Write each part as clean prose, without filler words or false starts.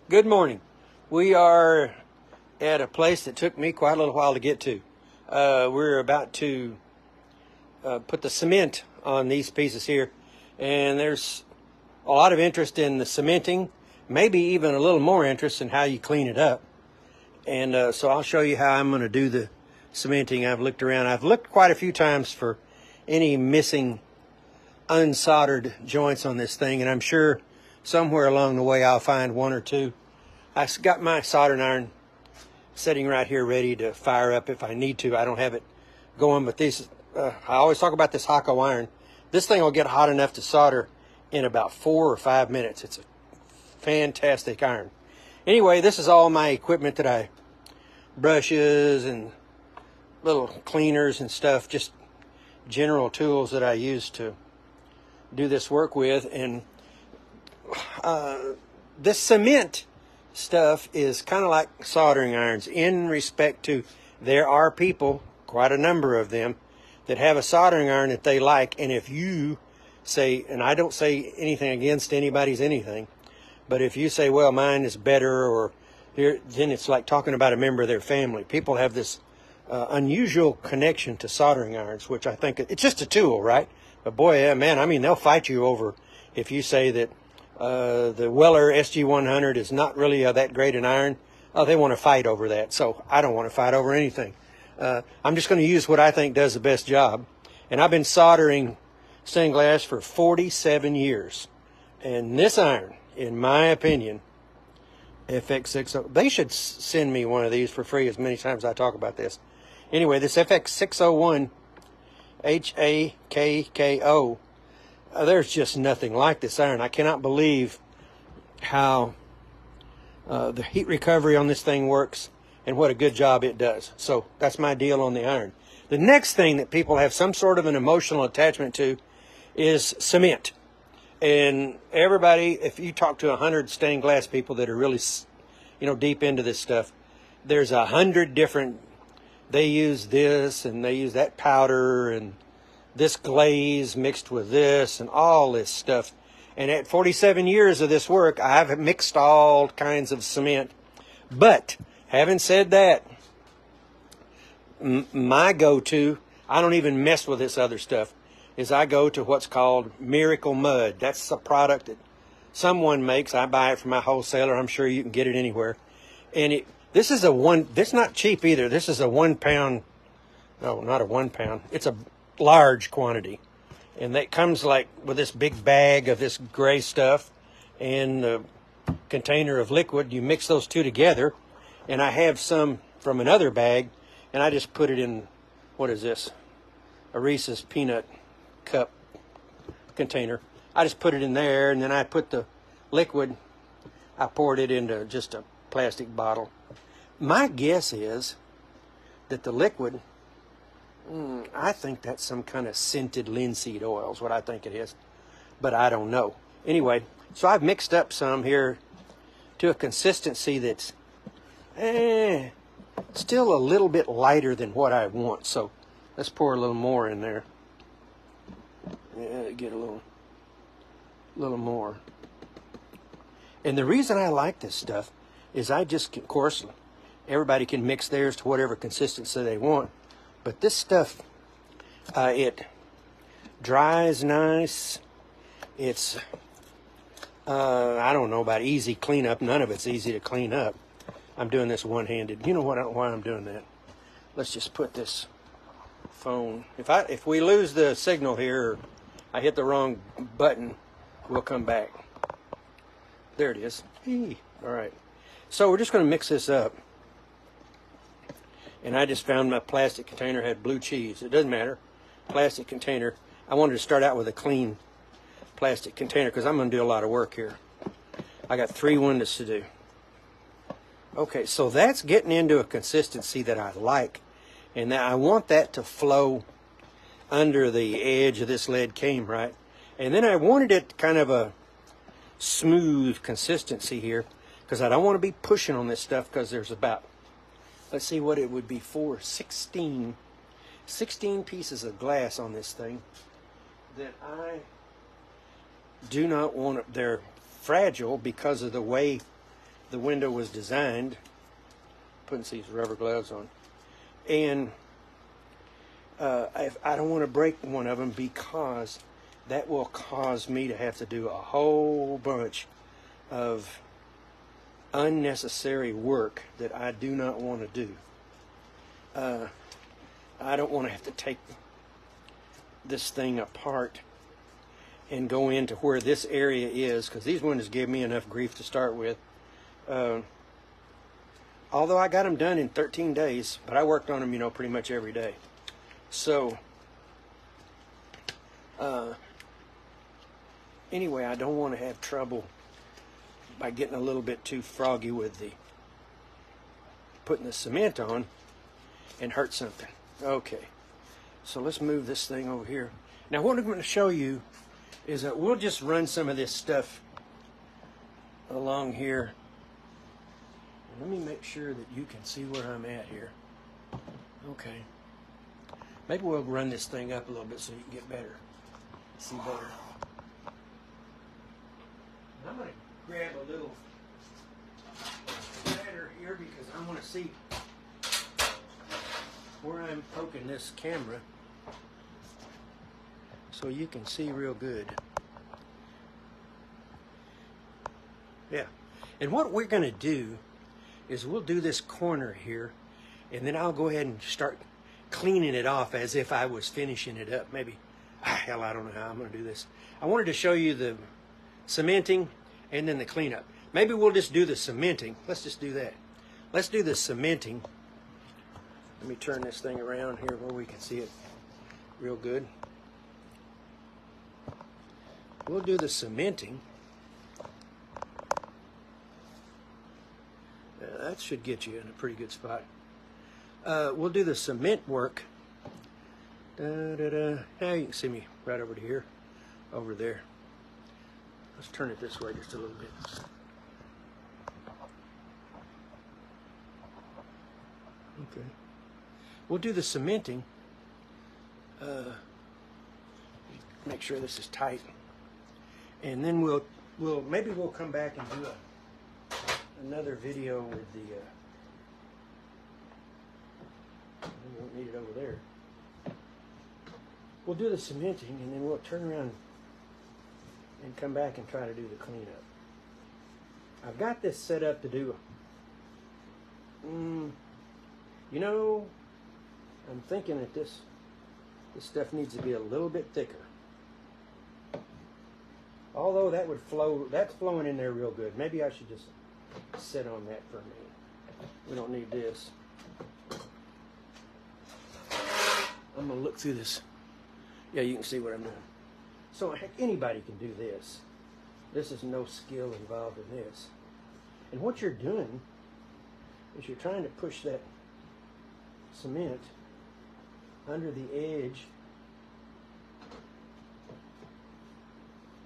Good morning. We are at a place that took me quite a little while to get to. We're about to put the cement on these pieces here, and there's a lot of interest in the cementing, maybe even a little more interest in how you clean it up. And so I'll show you how I'm going to do the cementing. I've looked around. I've looked quite a few times for any missing unsoldered joints on this thing, and I'm sure somewhere along the way I'll find one or two. I got my soldering iron sitting right here ready to fire up if I need to. I don't have it going, but these I always talk about this Hakko iron. This thing will get hot enough to solder in about 4 or 5 minutes. It's a fantastic iron. Anyway, this is all my equipment that I brushes and little cleaners and stuff, just general tools that I use to do this work with. And this cement stuff is kind of like soldering irons in respect to there are people, quite a number of them, that have a soldering iron that they like, and if you say, and I don't say anything against anybody's anything, but if you say, well, mine is better, or here, then it's like talking about a member of their family. People have this unusual connection to soldering irons, which I think it's just a tool, right? But boy, yeah, man, I mean, they'll fight you over if you say that the Weller SG100 is not really that great an iron. Oh, they want to fight over that. So I don't want to fight over anything. I'm just going to use what I think does the best job. And I've been soldering stained glass for 47 years. And this iron, in my opinion, FX60, they should send me one of these for free as many times as I talk about this. Anyway, this FX601 HAKKO, there's just nothing like this iron. I cannot believe how the heat recovery on this thing works and what a good job it does. So that's my deal on the iron. The next thing that people have some sort of an emotional attachment to is cement. And everybody, if you talk to 100 stained glass people that are really, deep into this stuff, there's 100 different, they use this and they use that powder and this glaze mixed with this and all this stuff. And at 47 years of this work, I've mixed all kinds of cement. But having said that, my go-to, I don't even mess with this other stuff, is I go to what's called Miracle Mud. That's a product that someone makes. I buy it from my wholesaler. I'm sure you can get it anywhere. And this is this is not cheap either. This is a 1 pound, no, not a 1 pound. It's a large quantity. And that comes like with this big bag of this gray stuff and a container of liquid. You mix those two together. And I have some from another bag, and I just put it in, what is this? A Reese's peanut cup container. I just put it in there, and then I put the liquid, I poured it into just a plastic bottle. My guess is that the liquid, I think that's some kind of scented linseed oil is what I think it is, but I don't know. Anyway, so I've mixed up some here to a consistency that's still a little bit lighter than what I want. So let's pour a little more in there. Yeah, get a little more. And the reason I like this stuff is I just, of course, everybody can mix theirs to whatever consistency they want. But this stuff, it dries nice. It's, I don't know about easy cleanup. None of it's easy to clean up. I'm doing this one-handed. You know what? Why I'm doing that? Let's just put this phone. If we lose the signal here, or I hit the wrong button, we'll come back. There it is. Hey. All right. So we're just going to mix this up. And I just found my plastic container had blue cheese. It doesn't matter. Plastic container. I wanted to start out with a clean plastic container because I'm going to do a lot of work here. I got 3 windows to do. Okay, so that's getting into a consistency that I like. And now I want that to flow under the edge of this lead came, right? And then I wanted it kind of a smooth consistency here because I don't want to be pushing on this stuff because there's about, let's see what it would be for, 16 pieces of glass on this thing that I do not want. They're fragile because of the way the window was designed. Putting these rubber gloves on. And I don't want to break one of them because that will cause me to have to do a whole bunch of unnecessary work that I do not want to do. I don't want to have to take this thing apart and go into where this area is, because these windows gave me enough grief to start with. Although I got them done in 13 days, but I worked on them, you know, pretty much every day. So, anyway, I don't want to have trouble by getting a little bit too froggy with the putting the cement on and hurt something. Okay, so let's move this thing over here. Now what I'm going to show you is that we'll just run some of this stuff along here. Let me make sure that you can see where I'm at here. Okay. Maybe we'll run this thing up a little bit so you can get better. See better. I'm going to grab a little ladder here because I want to see where I'm poking this camera so you can see real good. Yeah. And what we're going to do is we'll do this corner here, and then I'll go ahead and start cleaning it off as if I was finishing it up. Maybe, hell, I don't know how I'm going to do this. I wanted to show you the cementing and then the cleanup. Maybe we'll just do the cementing. Let's just do that. Let's do the cementing. Let me turn this thing around here where we can see it real good. We'll do the cementing. That should get you in a pretty good spot. We'll do the cement work. Now you can see me right over to here, over there. Let's turn it this way just a little bit. Okay. We'll do the cementing. Make sure this is tight, and then maybe we'll come back and do another video with the. We won't need it over there. We'll do the cementing, and then we'll turn around and come back and try to do the cleanup. I've got this set up to do. You know, I'm thinking that this stuff needs to be a little bit thicker. Although that would flow, that's flowing in there real good. Maybe I should just sit on that for a minute. We don't need this. I'm going to look through this. Yeah, you can see what I'm doing. So heck, anybody can do this. This is no skill involved in this. And what you're doing is you're trying to push that cement under the edge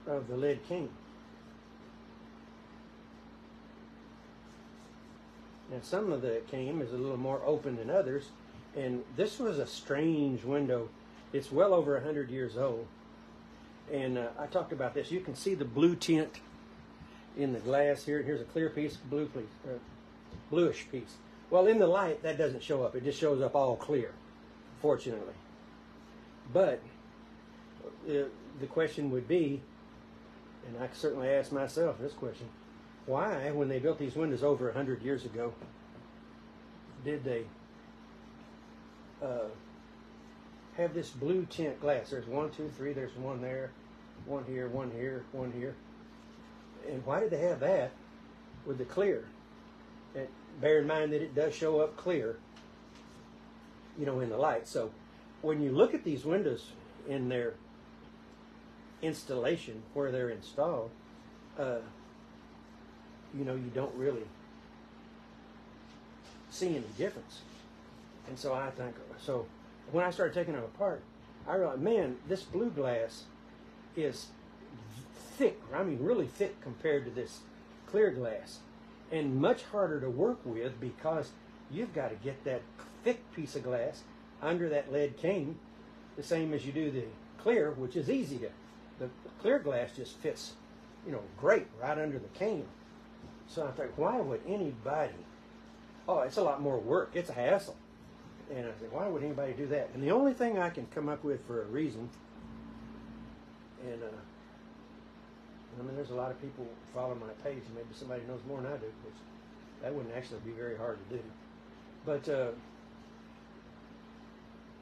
of the lead cane. Now some of the cane is a little more open than others, and this was a strange window. It's well over 100 years old, and I talked about this. You can see the blue tint in the glass here. Here's a clear piece, bluish piece. Well, in the light that doesn't show up. It just shows up all clear, fortunately. But the question would be, and I certainly asked myself this question, why, when they built these windows over 100 years ago, did they have this blue tint glass? There's 1, 2, 3, there's one there, one here, one here, one here. And why did they have that with the clear? And bear in mind that it does show up clear, you know, in the light. So when you look at these windows in their installation, where they're installed, you know, you don't really see any difference. And so I think, so when I started taking them apart, I realized, man, this blue glass is thick. I mean, really thick compared to this clear glass, and much harder to work with because you've got to get that thick piece of glass under that lead cane, the same as you do the clear, which is easy to. The clear glass just fits, you know, great right under the cane. So I thought, why would anybody? Oh, it's a lot more work. It's a hassle. And I said, why would anybody do that? And the only thing I can come up with for a reason, and I mean, there's a lot of people follow my page, and maybe somebody knows more than I do, which that wouldn't actually be very hard to do. But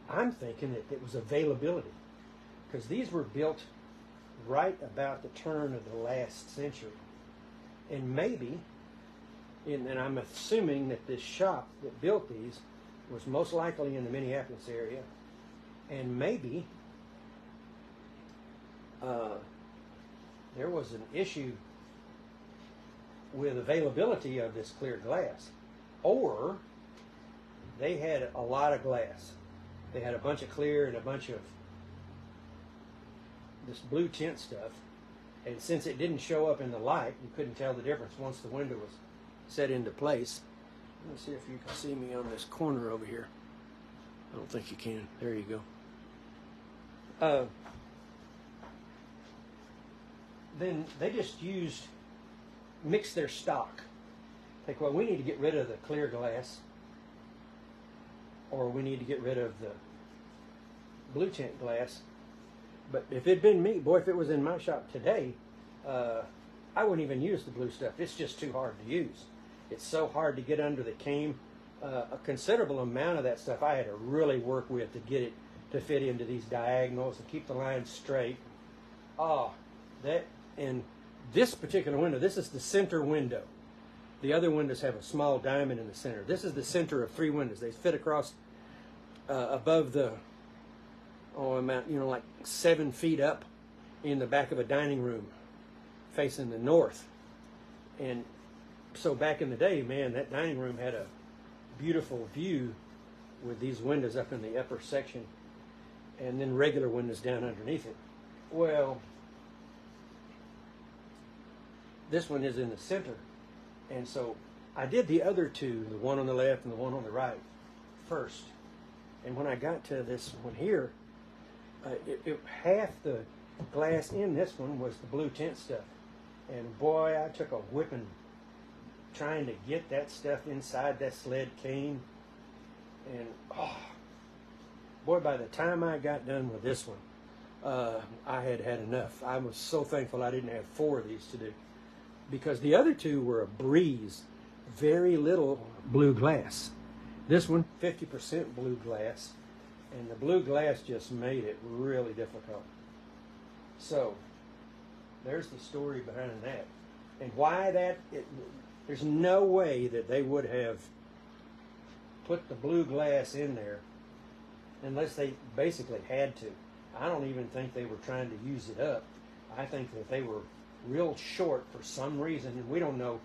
I'm thinking that it was availability, because these were built right about the turn of the last century. And maybe, and I'm assuming that this shop that built these was most likely in the Minneapolis area, and maybe there was an issue with availability of this clear glass, or they had a lot of glass. They had a bunch of clear and a bunch of this blue tint stuff, and since it didn't show up in the light, you couldn't tell the difference once the window was set into place. Let me see if you can see me on this corner over here. I don't think you can. There you go. Then they just mixed their stock. Like, well, we need to get rid of the clear glass, or we need to get rid of the blue tint glass. But if it'd been me, boy, if it was in my shop today, I wouldn't even use the blue stuff. It's just too hard to use. It's so hard to get under the cane. A considerable amount of that stuff I had to really work with to get it to fit into these diagonals and keep the lines straight. And this particular window, this is the center window. The other windows have a small diamond in the center. This is the center of 3 windows. They fit across above the, like 7 feet up in the back of a dining room facing the north. And so back in the day, man, that dining room had a beautiful view with these windows up in the upper section and then regular windows down underneath it. Well, this one is in the center. And so I did the other 2, the one on the left and the one on the right, first. And when I got to this one here, half the glass in this one was the blue tint stuff. And boy, I took a whipping trying to get that stuff inside that sled cane. And boy, by the time I got done with this one, I had had enough. I was so thankful I didn't have 4 of these to do, because the other 2 were a breeze, very little blue glass. This one, 50% blue glass, and the blue glass just made it really difficult. So there's the story behind that. And why that, there's no way that they would have put the blue glass in there unless they basically had to. I don't even think they were trying to use it up. I think that they were real short for some reason, and we don't know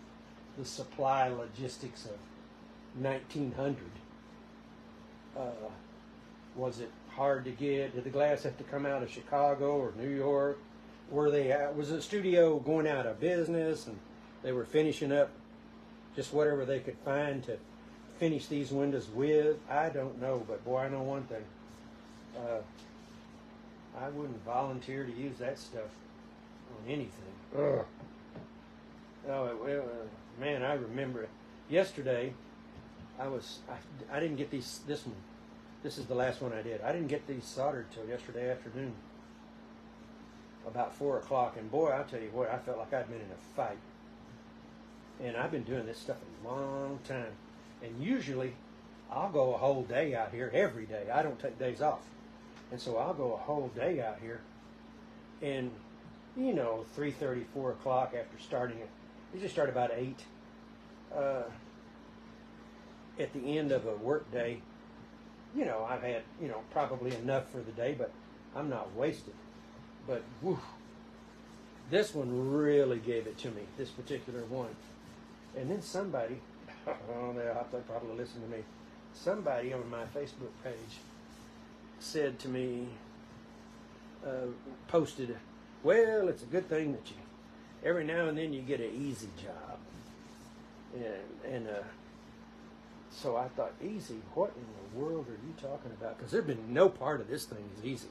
the supply logistics of 1900. Was it hard to get? Did the glass have to come out of Chicago or New York? Was the studio going out of business and they were finishing up just whatever they could find to finish these windows with? I don't know, but boy, I know one thing. I wouldn't volunteer to use that stuff on anything. Ugh. Man, I remember yesterday. I didn't get this one. This is the last one I did. I didn't get these soldered till yesterday afternoon, about 4 o'clock. And boy, I'll tell you what, I felt like I'd been in a fight. And I've been doing this stuff a long time. And usually, I'll go a whole day out here every day. I don't take days off. And so I'll go a whole day out here. And, 3:30, 4 o'clock after starting it. We just start about 8. At the end of a work day, I've had, probably enough for the day, but I'm not wasted. But, whew, this one really gave it to me, this particular one. And then somebody, they'll probably listen to me, somebody on my Facebook page said to me, posted, well, it's a good thing that every now and then you get an easy job. And so I thought, easy? What in the world are you talking about? Because there's been no part of this thing is easy.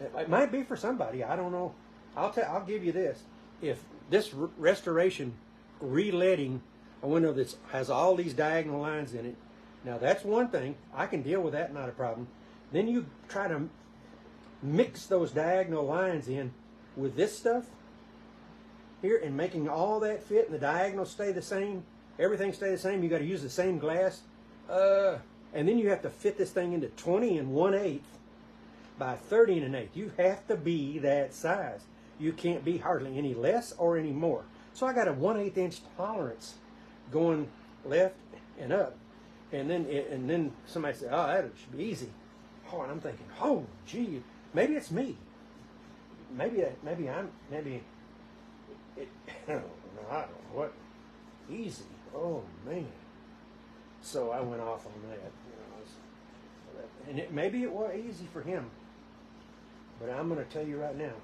It might be for somebody. I don't know. I'll give you this. If this restoration re-leading a window that has all these diagonal lines in it. Now that's one thing. I can deal with that, not a problem. Then you try to mix those diagonal lines in with this stuff here and making all that fit and the diagonals stay the same, everything stay the same. You got to use the same glass. And then you have to fit this thing into 20 1/8 by 30 1/8. You have to be that size. You can't be hardly any less or any more. So I got a 1/8 inch tolerance going left and up. And then somebody said, oh, that should be easy. Oh, and I'm thinking, oh, gee, maybe it's me. Maybe it, I don't know what, easy. Oh, man. So I went off on that. And maybe it was easy for him. But I'm going to tell you right now,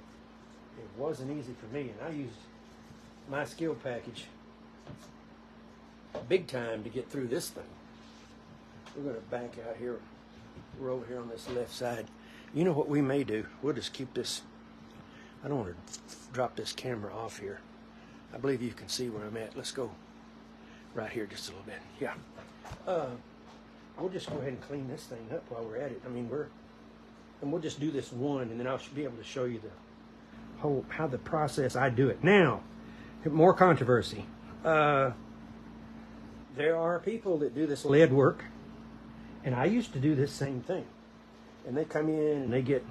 it wasn't easy for me. And I used my skill package big time to get through this thing. We're going to back out here. We're over here on this left side. You know what we may do? We'll just keep this. I don't want to drop this camera off here. I believe you can see where I'm at. Let's go right here just a little bit. Yeah. We'll just go ahead and clean this thing up while we're at it. I mean, we'll just do this one, and then I'll be able to show you the whole, how the process I do it. Now, more controversy. There are people that do this lead work, and I used to do this same thing. And they come in and they get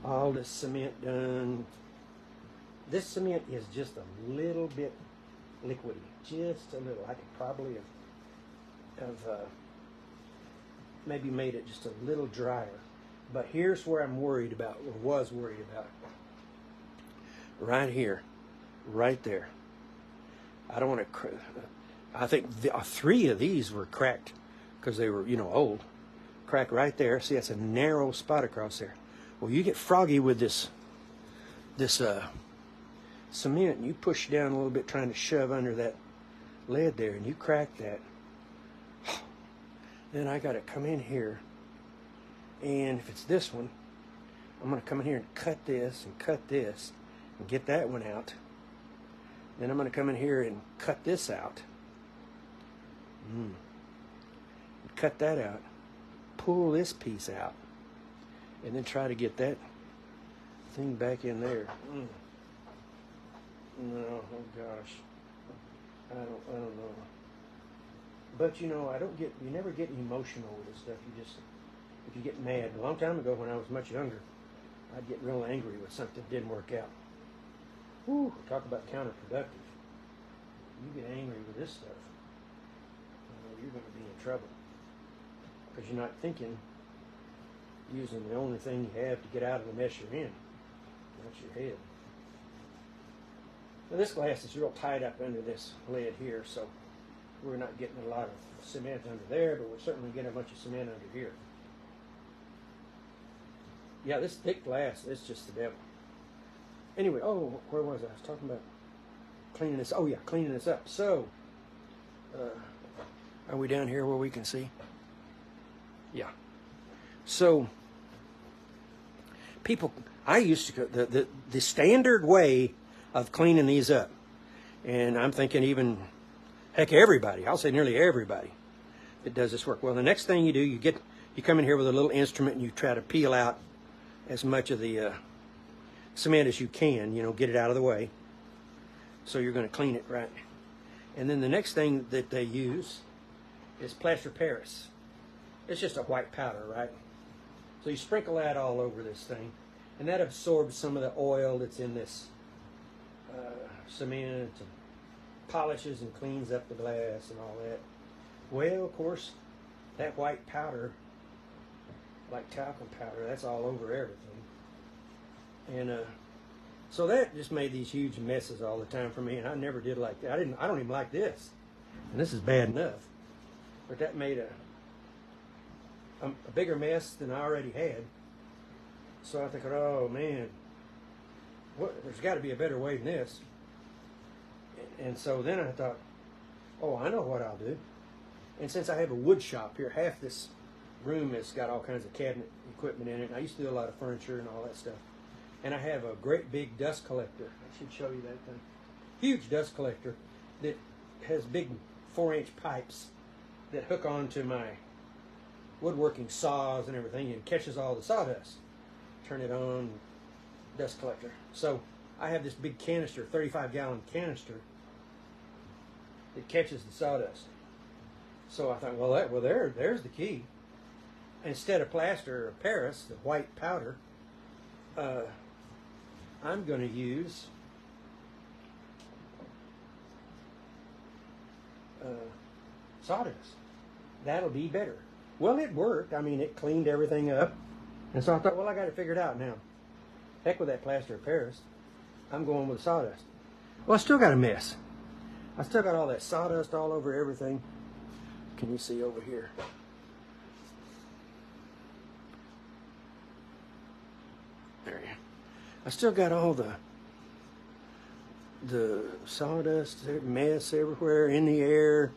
all this cement done. This cement is just a little bit liquidy, just a little. I could probably have maybe made it just a little drier. But here's where I'm worried about, or was worried about. Right here, right there. I don't want to. I think three of these were cracked because they were, old. Crack right there. See, that's a narrow spot across there. Well, you get froggy with this cement, and you push down a little bit trying to shove under that lead there, and you crack that. Then I got to come in here, and if it's this one, I'm going to come in here and cut this and get that one out. Then I'm going to come in here and cut this out. Cut that out. Pull this piece out. And then try to get that thing back in there. No, oh gosh. I don't know. But you never get emotional with this stuff. You just, if you get mad. A long time ago when I was much younger, I'd get real angry with something that didn't work out. Whew, talk about counterproductive. You get angry with this stuff, you're going to be in trouble. Because you're not thinking, using the only thing you have to get out of the mess you're in. That's your head. Now this glass is real tight up under this lid here, so we're not getting a lot of cement under there, but we're certainly getting a bunch of cement under here. Yeah, this thick glass is just the devil. Anyway, where was I? I was talking about cleaning this. Oh yeah, cleaning this up. So, are we down here where we can see? Yeah. So, I used to go, the standard way of cleaning these up, and I'm thinking even, heck, everybody, I'll say nearly everybody that does this work. Well, the next thing you do, you come in here with a little instrument and you try to peel out as much of the cement as you can, get it out of the way. So you're going to clean it right. And then the next thing that they use is plaster Paris. It's just a white powder, right? So you sprinkle that all over this thing, and that absorbs some of the oil that's in this cement and polishes and cleans up the glass and all that. Well, of course, that white powder, like talcum powder, that's all over everything. And so that just made these huge messes all the time for me, and I never did like that. I don't even like this, and this is bad enough. But that made a bigger mess than I already had. So I think, oh man, there's got to be a better way than this. And so then I thought, oh, I know what I'll do. And since I have a wood shop here, half this room has got all kinds of cabinet equipment in it. And I used to do a lot of furniture and all that stuff. And I have a great big dust collector. I should show you that thing. Huge dust collector. that has big 4-inch pipes that hook onto my woodworking saws and everything, and catches all the sawdust. Turn it on, dust collector. So I have this big canister, 35-gallon canister, that catches the sawdust. So I thought, well, there's the key. Instead of plaster or Paris, the white powder, I'm going to use sawdust. That'll be better. Well, it worked. I mean, it cleaned everything up. And so I thought, well, I got to figure it out now. Heck with that plaster of Paris. I'm going with sawdust. Well, I still got a mess. I still got all that sawdust all over everything. Can you see over here? There you go. I still got all the sawdust, mess everywhere, in the air,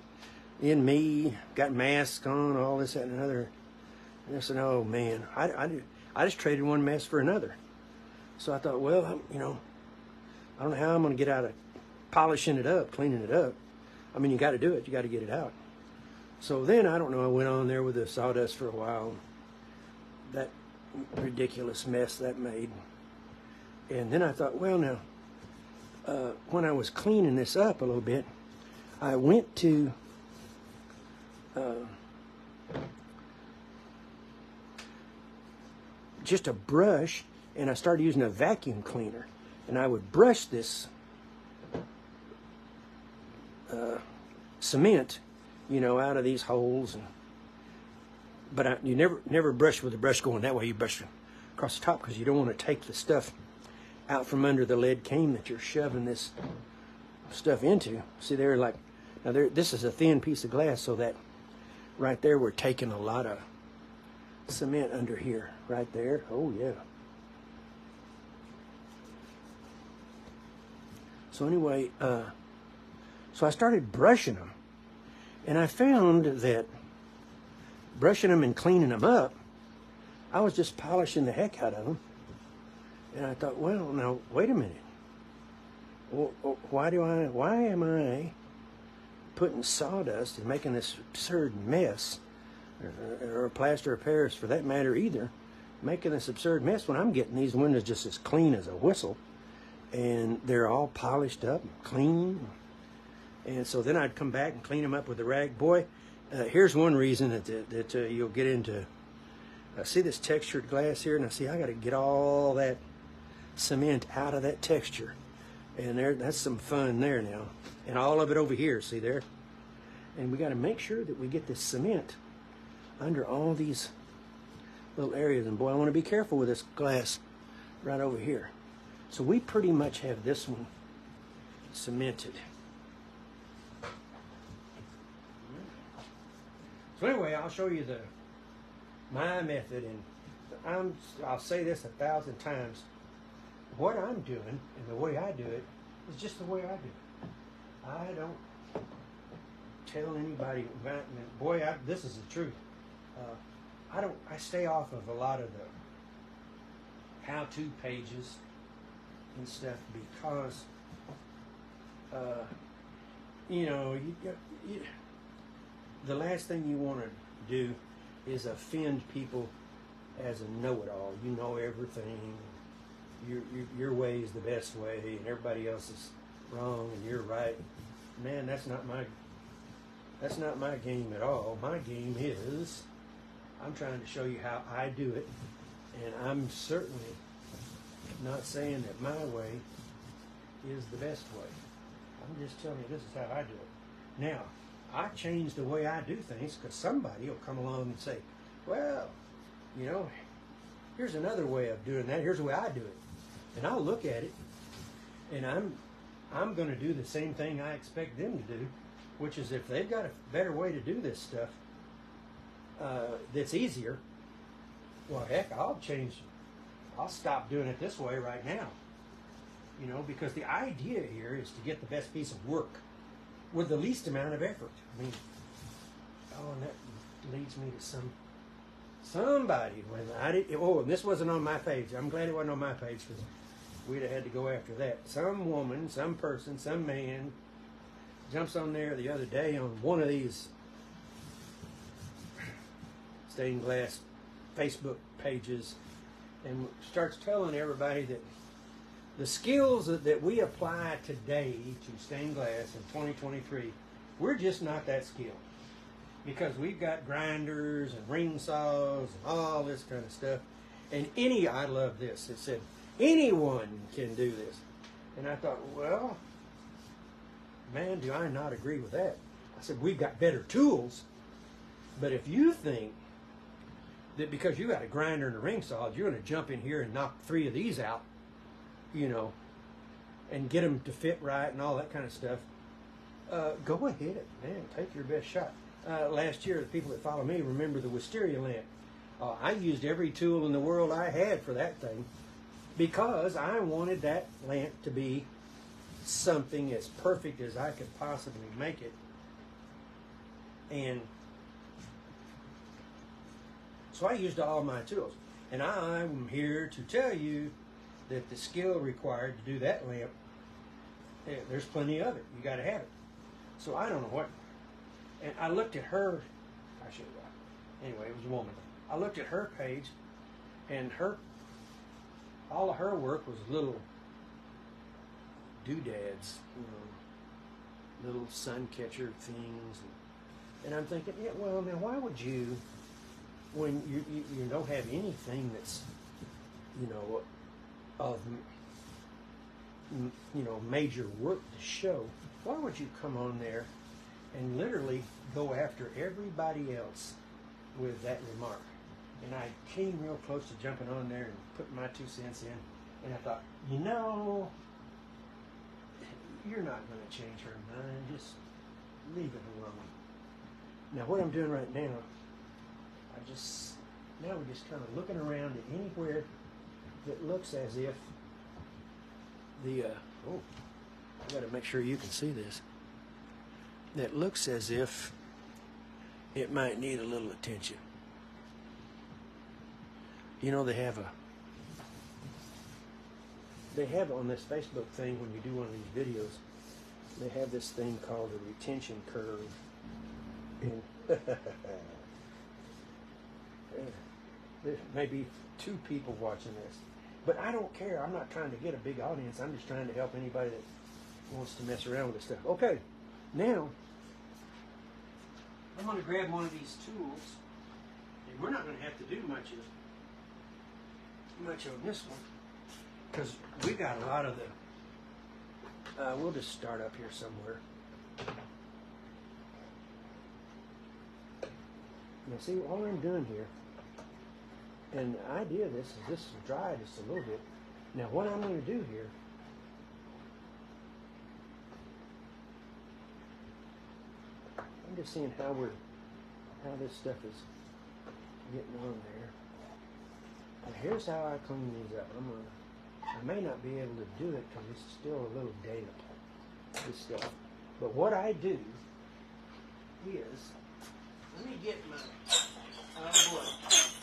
in me. Got masks on, all this, that, and another. And I said, oh man, I just traded one mess for another. So I thought, well, you know, I don't know how I'm going to get out of polishing it up, cleaning it up. I mean, you got to do it. You got to get it out. So then, I don't know, I went on there with the sawdust for a while. That ridiculous mess that made. And then I thought, well, now, when I was cleaning this up a little bit, I went to just a brush, and I started using a vacuum cleaner. And I would brush this cement, you know, out of these holes. But you never brush with the brush going that way. You brush across the top because you don't want to take the stuff out from under the lead cane that you're shoving this stuff into. See, they're like, now this is a thin piece of glass, so that right there we're taking a lot of cement under here, right there. Oh yeah. So anyway, so I started brushing them, and I found that brushing them and cleaning them up, I was just polishing the heck out of them. And I thought, well, now wait a minute. Why am I putting sawdust and making this absurd mess, or plaster of Paris for that matter either, making this absurd mess when I'm getting these windows just as clean as a whistle, and they're all polished up, clean. And so then I'd come back and clean them up with a rag. Boy, here's one reason that you'll get into. See this textured glass here? Now see, I got to get all that cement out of that texture, and that's some fun there now. And all of it over here, see there? And we got to make sure that we get this cement under all these little areas. And boy, I want to be careful with this glass right over here. So we pretty much have this one cemented. So anyway, I'll show you my method, and I'll say this 1,000 times. What I'm doing and the way I do it is just the way I do it. I don't tell anybody. Boy, this is the truth. I stay off of a lot of the how-to pages and stuff because, you know, the last thing you want to do is offend people as a know-it-all. You know everything. Your way is the best way, and everybody else is wrong, and you're right. Man, that's not my game at all. My game is I'm trying to show you how I do it, and I'm certainly not saying that my way is the best way. I'm just telling you this is how I do it. Now, I change the way I do things because somebody will come along and say, well, you know, here's another way of doing that. Here's the way I do it. And I'll look at it, and I'm going to do the same thing I expect them to do, which is if they've got a better way to do this stuff that's easier, well, heck, I'll stop doing it this way right now. You know, because the idea here is to get the best piece of work with the least amount of effort. I mean, oh, and that leads me to somebody. And this wasn't on my page. I'm glad it wasn't on my page because we'd have had to go after that. Some woman, some person, some man jumps on there the other day on one of these stained glass Facebook pages and starts telling everybody that the skills that we apply today to stained glass in 2023, we're just not that skilled. Because we've got grinders and ring saws and all this kind of stuff. And I love this. It said, anyone can do this. And I thought, well, man, do I not agree with that. I said, we've got better tools. But if you think that because you got a grinder and a ring saw, you're going to jump in here and knock 3 of these out, you know, and get them to fit right and all that kind of stuff, go ahead, man, take your best shot. Last year, the people that follow me remember the wisteria lamp. I used every tool in the world I had for that thing because I wanted that lamp to be something as perfect as I could possibly make it. And so I used all my tools. And I'm here to tell you that the skill required to do that lamp, there's plenty of it. You got to have it. So I don't know what. And I looked at her, anyway, it was a woman. I looked at her page, and all of her work was little doodads, little sun catcher things. And I'm thinking, yeah, well, now why would you, when you don't have anything that's, of, major work to show, why would you come on there and literally go after everybody else with that remark? And I came real close to jumping on there and putting my 2 cents in, and I thought, you're not going to change her mind. Just leave it alone. Now, what I'm doing right now, we're just kind of looking around at anywhere that looks as if I got to make sure you can see this. That looks as if it might need a little attention. They have on this Facebook thing, when you do one of these videos, they have this thing called a retention curve. And there may be 2 people watching this. But I don't care. I'm not trying to get a big audience. I'm just trying to help anybody that wants to mess around with this stuff. Okay, now I'm going to grab one of these tools, and we're not going to have to do much of this one, because we got a lot of the. We'll just start up here somewhere. Now, see, all I'm doing here, and the idea of this is dry just a little bit. Now, what I'm going to do here, I'm just seeing how this stuff is getting on there. And here's how I clean these up. I may not be able to do it because it's still a little damp, this stuff. But what I do is, let me get my, oh boy,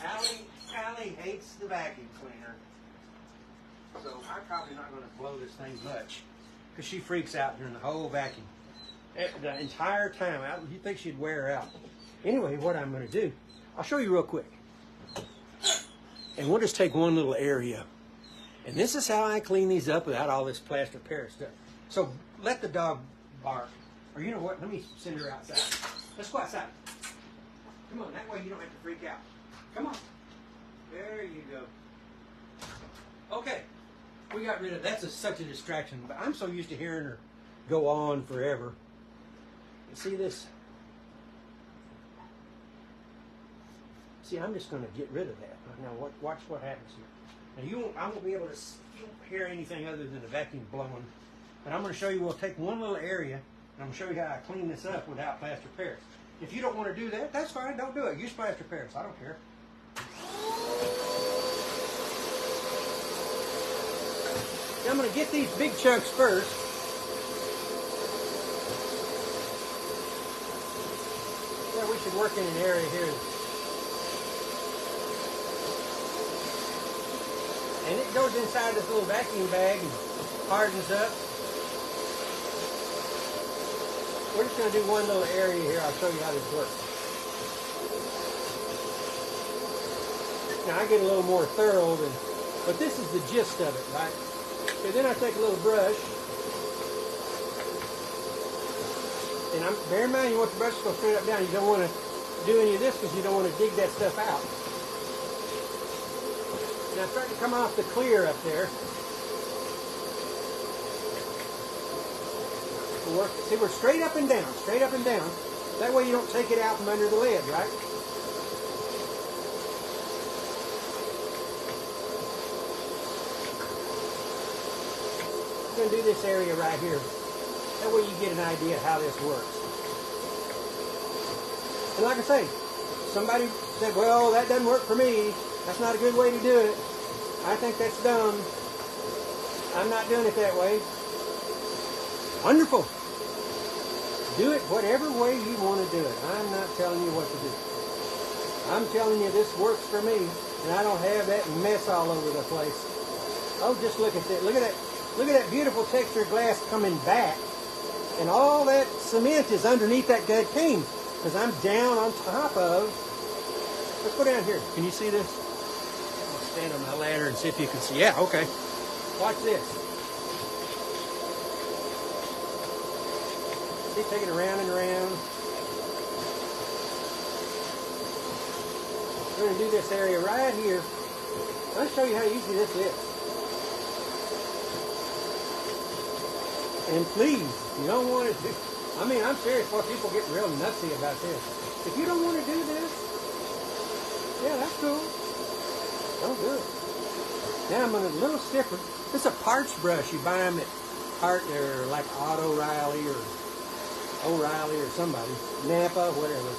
Allie hates the vacuum cleaner. So I'm probably not going to blow this thing much, because she freaks out during the whole vacuum. The entire time out, you think she'd wear her out. Anyway, what I'm going to do, I'll show you real quick. And we'll just take one little area. And this is how I clean these up without all this plaster Paris stuff. So let the dog bark. Or you know what, let me send her outside. Let's go outside. Come on, that way you don't have to freak out. Come on. There you go. Okay, we got rid of, that's such a distraction. But I'm so used to hearing her go on forever. You see this? See, I'm just going to get rid of that. Now, watch what happens here. Now, I won't be able to hear anything other than the vacuum blowing. But I'm going to show you, we'll take one little area, and I'm going to show you how I clean this up without plaster Paris. If you don't want to do that, that's fine. Don't do it. Use plaster Paris. I don't care. Now, I'm going to get these big chunks first. Yeah, we should work in an area here. And it goes inside this little vacuum bag and hardens up. We're just going to do one little area here. I'll show you how this works. Now I get a little more thorough than, but this is the gist of it, right? So then I take a little brush, and bear in mind you want the brush to go straight up down. You don't want to do any of this because you don't want to dig that stuff out. Now start to come off the clear up there. See, we're straight up and down, straight up and down. That way you don't take it out from under the lid, right? I'm going to do this area right here. That way you get an idea how this works. And like I say, somebody said, well, that doesn't work for me. That's not a good way to do it. I think that's dumb. I'm not doing it that way. Wonderful. Do it whatever way you want to do it. I'm not telling you what to do. I'm telling you this works for me, and I don't have that mess all over the place. Oh, just look at that. Look at that. Look at that beautiful textured glass coming back, and all that cement is underneath that good cane because I'm down on top of. Let's go down here. Can you see this? I'll stand on my ladder and see if you can see. Yeah, okay. Watch this. See, taking it around and around. We're going to do this area right here. I'll show you how easy this is. And please, you don't want to do, I mean, I'm serious before people get real nutsy about this. If you don't want to do this, yeah, that's cool. Don't do it. Now I'm going to a little stiffer. This is a parts brush. You buy them at or like Auto O'Reilly or O'Reilly or somebody, Napa, whatever.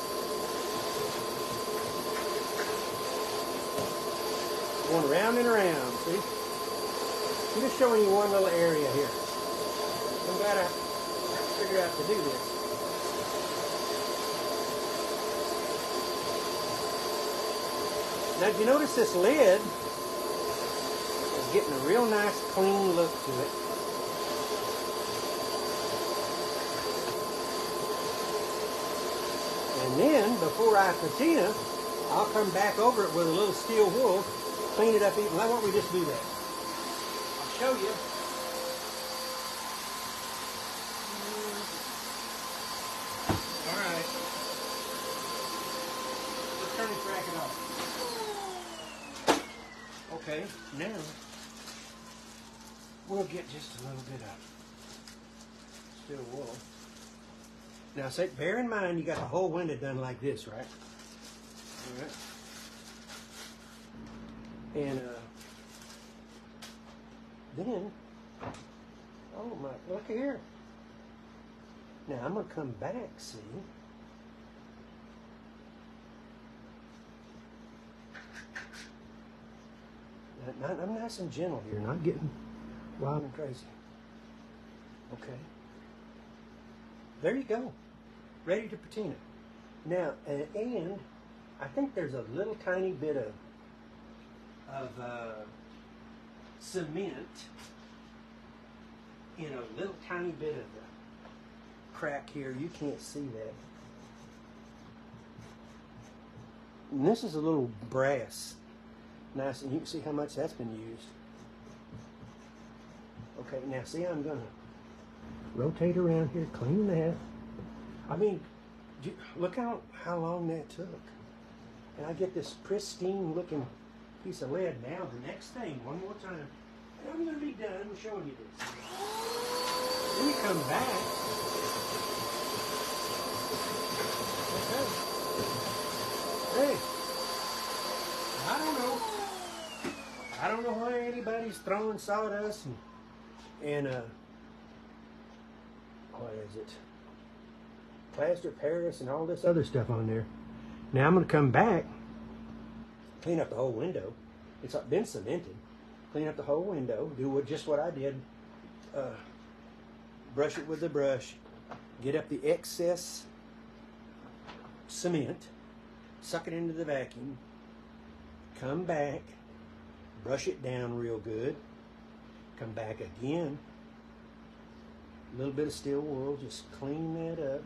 Going around and around, see? I'm just showing you one little area here. I'm glad I figured out to do this. Now, did you notice this lid is getting a real nice clean look to it? And then, before I patina, I'll come back over it with a little steel wool, clean it up even. Why don't we just do that? I'll show you. All right. Let's turn this racket off. Okay, now we'll get just a little bit of steel wool. Now, say, bear in mind, you got the whole window done like this, right? All right. And then, oh my, look here. Now, I'm going to come back, see? Now, I'm nice and gentle here, not getting wild and crazy. Okay. There you go. Ready to patina. Now, and I think there's a little tiny bit of cement in a little tiny bit of the crack here. You can't see that. And this is a little brass. Nice, and you can see how much that's been used. Okay, now see, I'm going to rotate around here, clean that. I mean, look how long that took. And I get this pristine looking piece of lead. Now the next thing, one more time, and I'm going to be done showing you this. Then you come back. Okay. Hey, I don't know why anybody's throwing sawdust and what is it? Plaster Paris and all this other stuff on there. Now I'm going to come back, clean up the whole window. It's been cemented. Clean up the whole window. Do just what I did. Brush it with the brush. Get up the excess cement. Suck it into the vacuum. Come back. Brush it down real good. Come back again. A little bit of steel wool, just clean that up.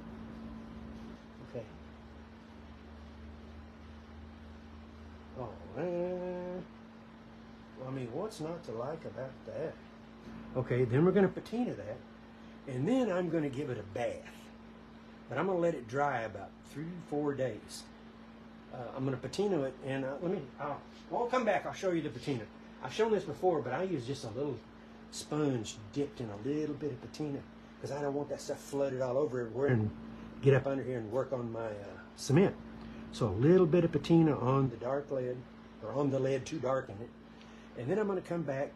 Okay. Oh, well, I mean, what's not to like about that? Okay, then we're going to patina that, and then I'm going to give it a bath. But I'm going to let it dry about 3-4 days. I'm going to patina it, and I'll come back. I'll show you the patina. I've shown this before, but I use just a little sponge dipped in a little bit of patina because I don't want that stuff flooded all over everywhere and get up under here and work on my cement. So a little bit of patina on the dark lead, or on the lead to darken it. And then I'm going to come back,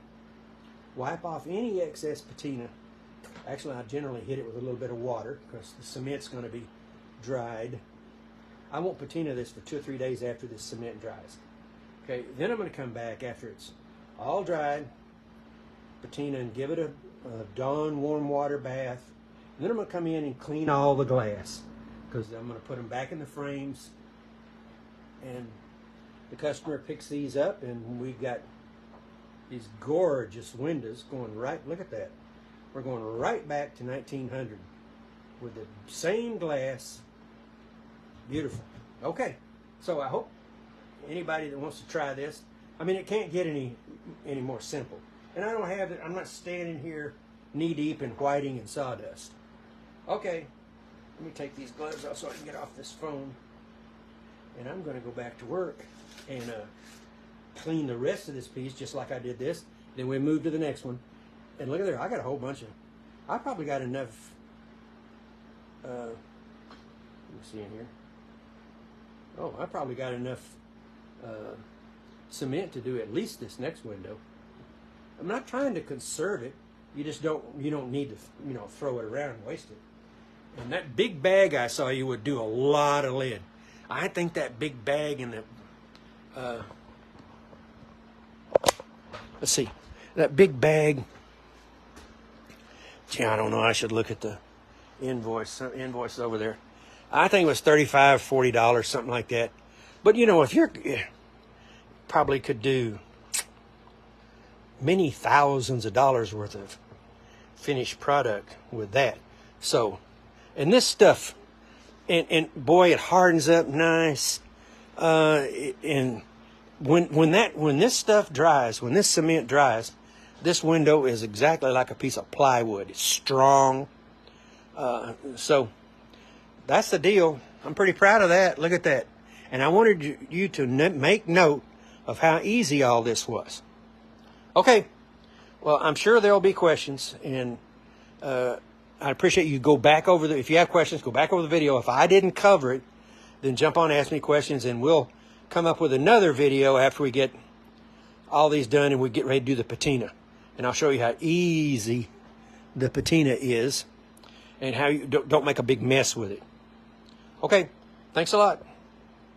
wipe off any excess patina. Actually, I generally hit it with a little bit of water because the cement's going to be dried. I won't patina this for 2 or 3 days after this cement dries. Okay, then I'm going to come back after it's all dried, patina, and give it a Dawn warm water bath. And then I'm going to come in and clean all the glass because I'm going to put them back in the frames. And the customer picks these up, and we've got these gorgeous windows going right, look at that. We're going right back to 1900 with the same glass. Beautiful. Okay, so I hope anybody that wants to try this, I mean, it can't get any more simple. And I don't have it, I'm not standing here knee deep in whiting and sawdust. Okay, let me take these gloves off so I can get off this phone. And I'm going to go back to work and clean the rest of this piece just like I did this. Then we move to the next one. And look at there, I got a whole bunch of, I probably got enough, let me see in here. Oh, I probably got enough cement to do at least this next window. I'm not trying to conserve it. You just don't need to, throw it around and waste it. And that big bag I saw you would do a lot of lead. I think that big bag in the, let's see, that big bag, gee, I don't know, I should look at the invoice over there. I think it was $35, $40, something like that. But if you're, probably could do many thousands of dollars worth of finished product with that. So, and this stuff, and boy, it hardens up nice. And when this stuff dries, when this cement dries, this window is exactly like a piece of plywood. It's strong. So that's the deal. I'm pretty proud of that. Look at that. And I wanted you to make note of how easy all this was. Okay. Well, I'm sure there'll be questions, and I appreciate you go back over if you have questions, go back over the video. If I didn't cover it, then jump on and ask me questions, and we'll come up with another video after we get all these done and we get ready to do the patina. And I'll show you how easy the patina is and how you don't make a big mess with it. Okay, thanks a lot.